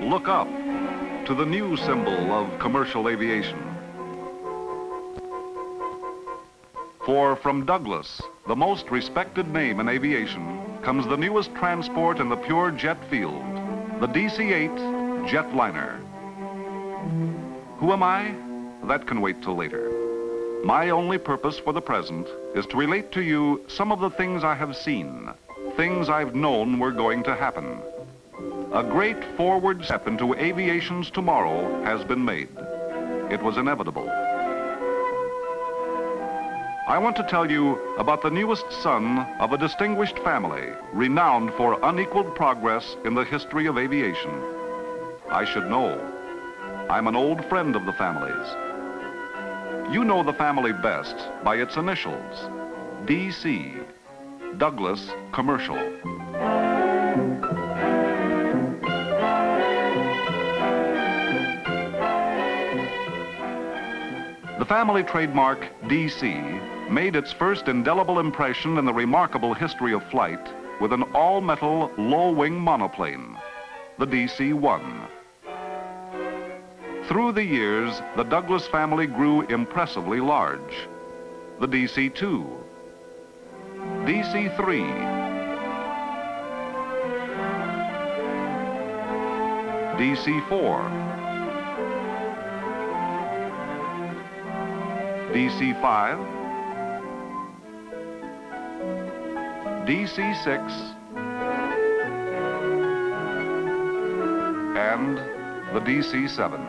Look up to the new symbol of commercial aviation. For from Douglas, the most respected name in aviation, comes the newest transport in the pure jet field, the DC-8 jetliner. Who am I? That can wait till later. My only purpose for the present is to relate to you some of the things I have seen, things I've known were going to happen. A great forward step into aviation's tomorrow has been made. It was inevitable. I want to tell you about the newest son of a distinguished family, renowned for unequaled progress in the history of aviation. I should know. I'm an old friend of the family's. You know the family best by its initials, DC, Douglas Commercial. The family trademark, DC, made its first indelible impression in the remarkable history of flight with an all-metal, low-wing monoplane, the DC-1. Through the years, the Douglas family grew impressively large. The DC-2, DC-3, DC-4, DC-5, DC-6, and the DC-7.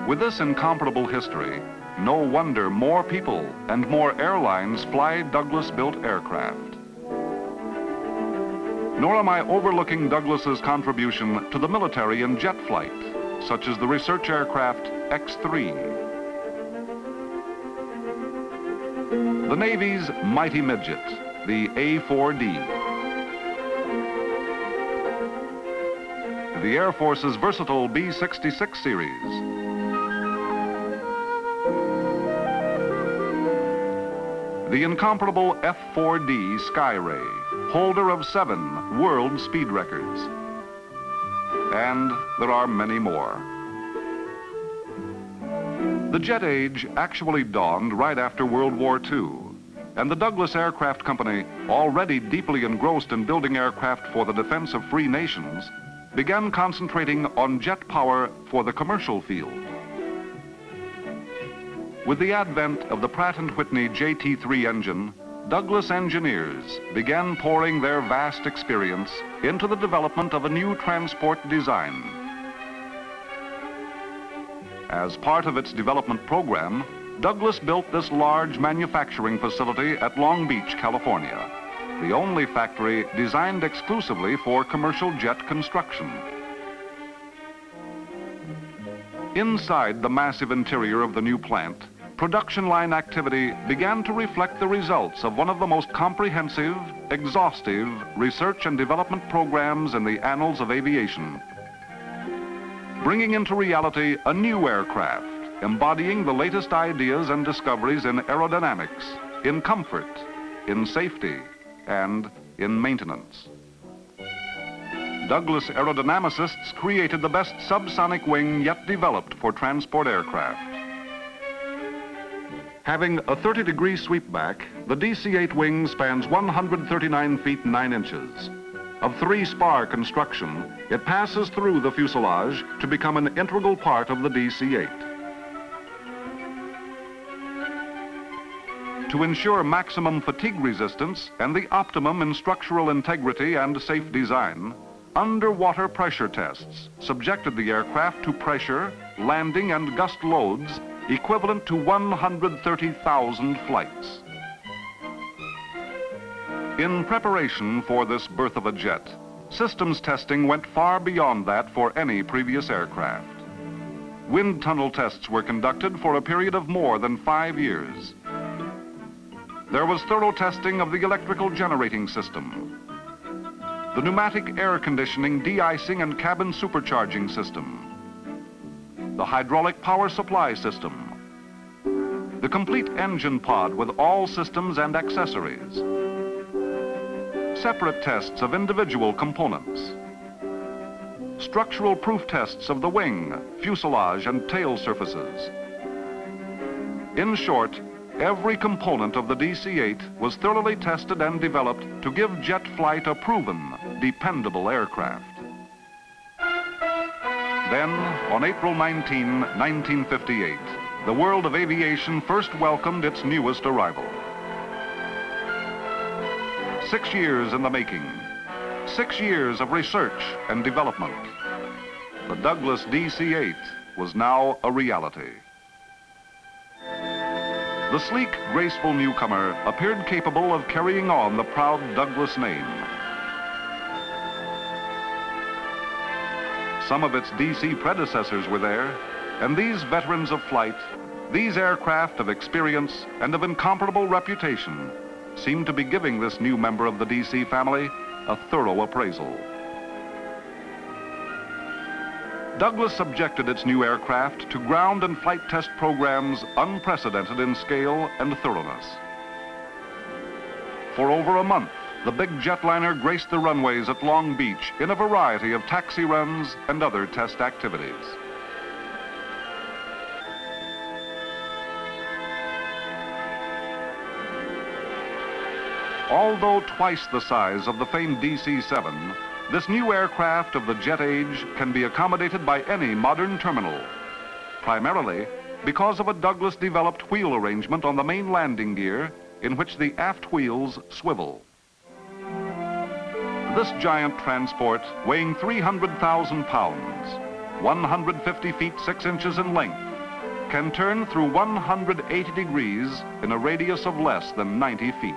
With this incomparable history, no wonder more people and more airlines fly Douglas-built aircraft. Nor am I overlooking Douglas's contribution to the military in jet flight, such as the research aircraft X-3. The Navy's mighty midget, the A-4D. The Air Force's versatile B-66 series. The incomparable F4D Skyray, holder of 7 world speed records. And there are many more. The jet age actually dawned right after World War II, and the Douglas Aircraft Company, already deeply engrossed in building aircraft for the defense of free nations, began concentrating on jet power for the commercial field. With the advent of the Pratt & Whitney JT3 engine, Douglas engineers began pouring their vast experience into the development of a new transport design. As part of its development program, Douglas built this large manufacturing facility at Long Beach, California, the only factory designed exclusively for commercial jet construction. Inside the massive interior of the new plant, production line activity began to reflect the results of one of the most comprehensive, exhaustive research and development programs in the annals of aviation, bringing into reality a new aircraft embodying the latest ideas and discoveries in aerodynamics, in comfort, in safety, and in maintenance. Douglas aerodynamicists created the best subsonic wing yet developed for transport aircraft. Having a 30-degree sweepback, the DC-8 wing spans 139 feet 9 inches. Of 3-spar construction, it passes through the fuselage to become an integral part of the DC-8. To ensure maximum fatigue resistance and the optimum in structural integrity and safe design, underwater pressure tests subjected the aircraft to pressure, landing, and gust loads equivalent to 130,000 flights. In preparation for this birth of a jet, systems testing went far beyond that for any previous aircraft. Wind tunnel tests were conducted for a period of more than 5 years. There was thorough testing of the electrical generating system, the pneumatic air conditioning, de-icing, and cabin supercharging system, the hydraulic power supply system, the complete engine pod with all systems and accessories, separate tests of individual components, structural proof tests of the wing, fuselage, and tail surfaces. In short, every component of the DC-8 was thoroughly tested and developed to give jet flight a proven, dependable aircraft. Then, on April 19, 1958, the world of aviation first welcomed its newest arrival. 6 years in the making, 6 years of research and development. The Douglas DC-8 was now a reality. The sleek, graceful newcomer appeared capable of carrying on the proud Douglas name. Some of its DC predecessors were there, and these veterans of flight, these aircraft of experience and of incomparable reputation, seemed to be giving this new member of the DC family a thorough appraisal. Douglas subjected its new aircraft to ground and flight test programs unprecedented in scale and thoroughness. For over a month, the big jetliner graced the runways at Long Beach in a variety of taxi runs and other test activities. Although twice the size of the famed DC-7, this new aircraft of the jet age can be accommodated by any modern terminal, primarily because of a Douglas-developed wheel arrangement on the main landing gear in which the aft wheels swivel. This giant transport, weighing 300,000 pounds, 150 feet 6 inches in length, can turn through 180 degrees in a radius of less than 90 feet.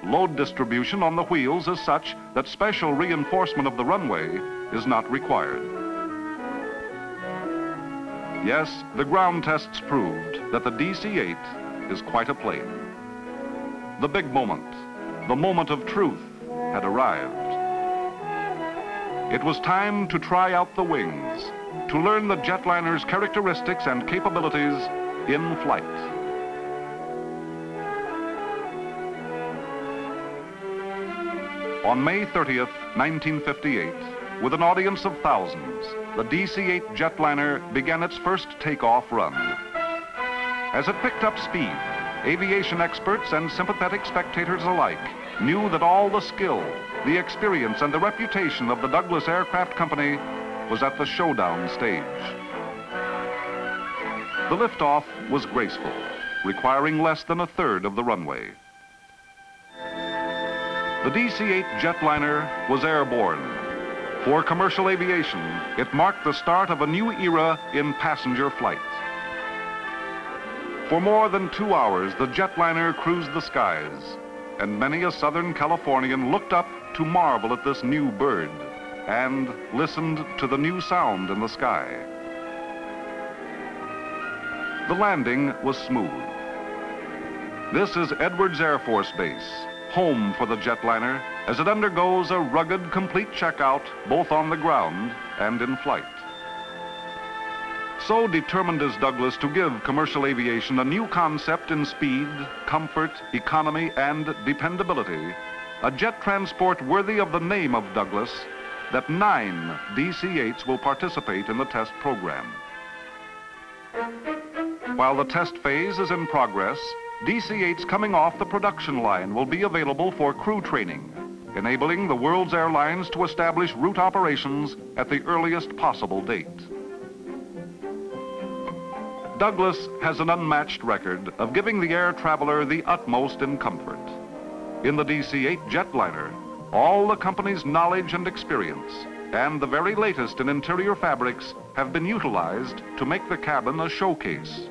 Load distribution on the wheels is such that special reinforcement of the runway is not required. Yes, the ground tests proved that the DC-8 is quite a plane. The big moment, the moment of truth, had arrived. It was time to try out the wings, to learn the jetliner's characteristics and capabilities in flight. On May 30th, 1958, with an audience of thousands, the DC-8 jetliner began its first takeoff run. As it picked up speed, aviation experts and sympathetic spectators alike knew that all the skill, the experience, and the reputation of the Douglas Aircraft Company was at the showdown stage. The liftoff was graceful, requiring less than a third of the runway. The DC-8 jetliner was airborne. For commercial aviation, it marked the start of a new era in passenger flight. For more than 2 hours, the jetliner cruised the skies, and many a Southern Californian looked up to marvel at this new bird and listened to the new sound in the sky. The landing was smooth. This is Edwards Air Force Base, home for the jetliner as it undergoes a rugged, complete checkout both on the ground and in flight. So determined is Douglas to give commercial aviation a new concept in speed, comfort, economy, and dependability, a jet transport worthy of the name of Douglas, that 9 DC-8s will participate in the test program. While the test phase is in progress, DC-8s coming off the production line will be available for crew training, enabling the world's airlines to establish route operations at the earliest possible date. Douglas has an unmatched record of giving the air traveler the utmost in comfort. In the DC-8 jetliner, all the company's knowledge and experience and the very latest in interior fabrics have been utilized to make the cabin a showcase.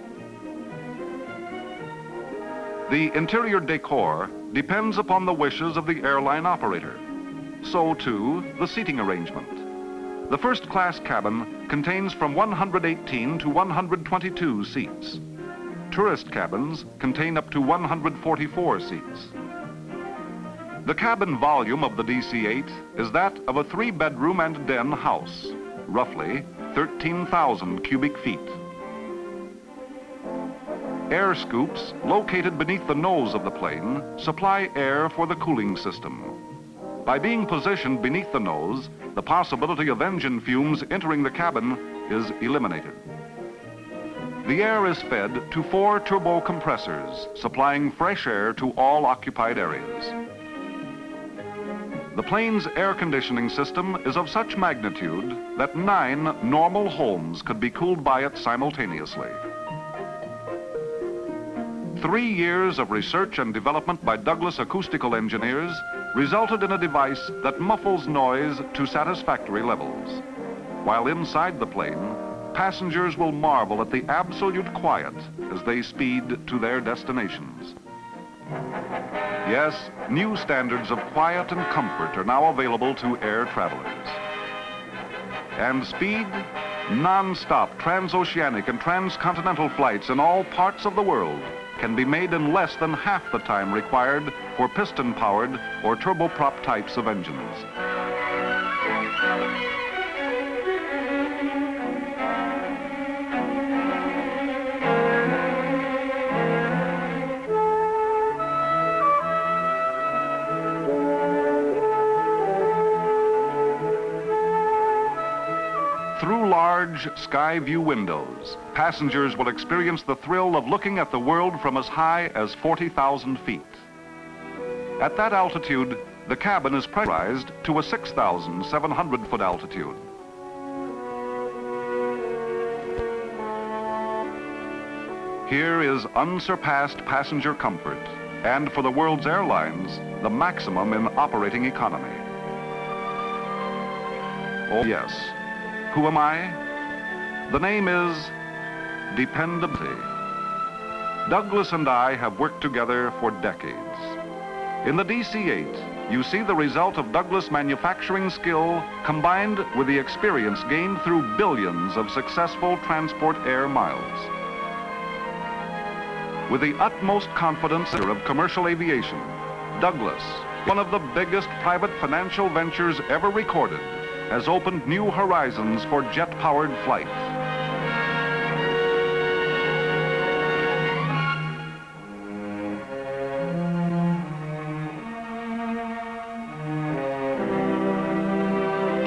The interior decor depends upon the wishes of the airline operator. So too, the seating arrangement. The first-class cabin contains from 118 to 122 seats. Tourist cabins contain up to 144 seats. The cabin volume of the DC-8 is that of a 3-bedroom and den house, roughly 13,000 cubic feet. Air scoops located beneath the nose of the plane supply air for the cooling system. By being positioned beneath the nose, the possibility of engine fumes entering the cabin is eliminated. The air is fed to 4 turbo compressors, supplying fresh air to all occupied areas. The plane's air conditioning system is of such magnitude that 9 normal homes could be cooled by it simultaneously. 3 years of research and development by Douglas acoustical engineers resulted in a device that muffles noise to satisfactory levels. While inside the plane, passengers will marvel at the absolute quiet as they speed to their destinations. Yes, new standards of quiet and comfort are now available to air travelers. And speed? Non-stop transoceanic and transcontinental flights in all parts of the world can be made in less than half the time required for piston-powered or turboprop types of engines. Through large sky view windows, passengers will experience the thrill of looking at the world from as high as 40,000 feet. At that altitude, the cabin is pressurized to a 6,700-foot altitude. Here is unsurpassed passenger comfort, and for the world's airlines, the maximum in operating economy. Oh yes. Who am I? The name is Dependability. Douglas and I have worked together for decades. In the DC-8, you see the result of Douglas manufacturing skill combined with the experience gained through billions of successful transport air miles. With the utmost confidence of commercial aviation, Douglas, one of the biggest private financial ventures ever recorded, has opened new horizons for jet-powered flight.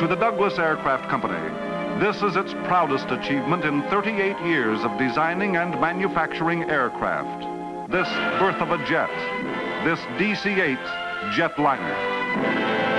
To the Douglas Aircraft Company, this is its proudest achievement in 38 years of designing and manufacturing aircraft. This birth of a jet, this DC-8 jetliner.